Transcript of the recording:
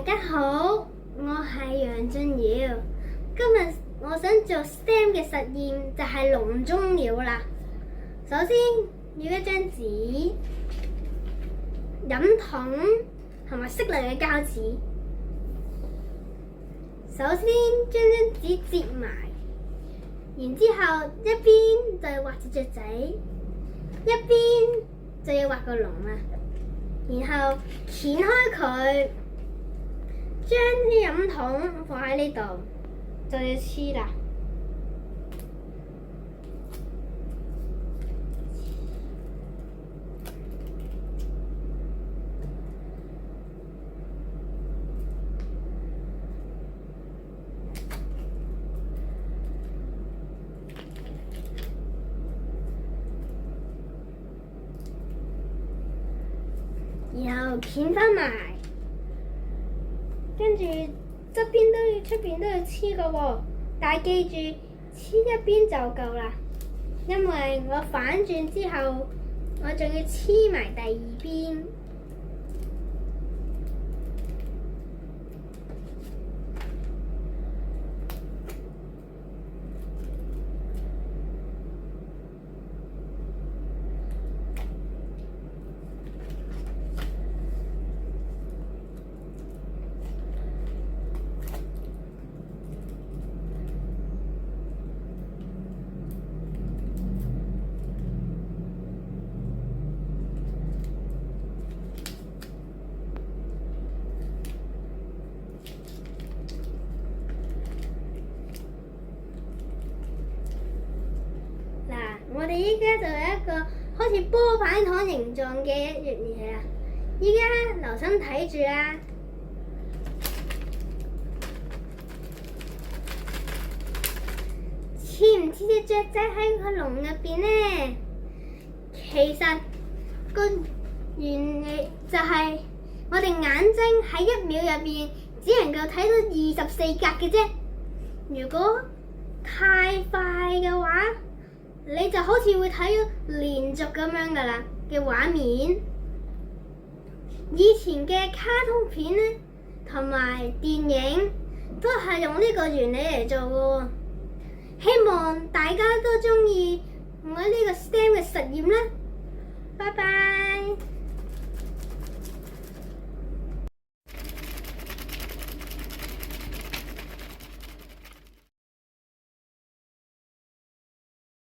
家好，我係楊俊堯。今日我想做 STEM 嘅實驗，就係籠中鳥啦。首先要一張紙、飲筒同埋適量嘅膠紙。首先將張紙折埋，然之後一邊就要畫隻雀仔，一邊就要畫個籠啦。然後掀開佢，將啲飲筒放喺呢度，就要黐啦。然後捲翻埋，跟住側邊都要出邊都要黐個喎，但係記住黐一邊就夠啦，因為我反轉之後，我仲要黐埋第二邊。我哋依家就有一個好似波板糖形狀嘅一樣嘢啦，依家留心睇住啦。似唔似隻雀仔喺個籠入邊呢？其實個原理就係我哋眼睛喺1秒入邊只能夠睇到24格嘅啫。如果太快嘅話，你就好似會睇到連續咁樣噶啦嘅畫面。以前嘅卡通片呢，同埋電影都係用呢個原理嚟做嘅喎。希望大家都鍾意我呢個 STEM 嘅實驗啦。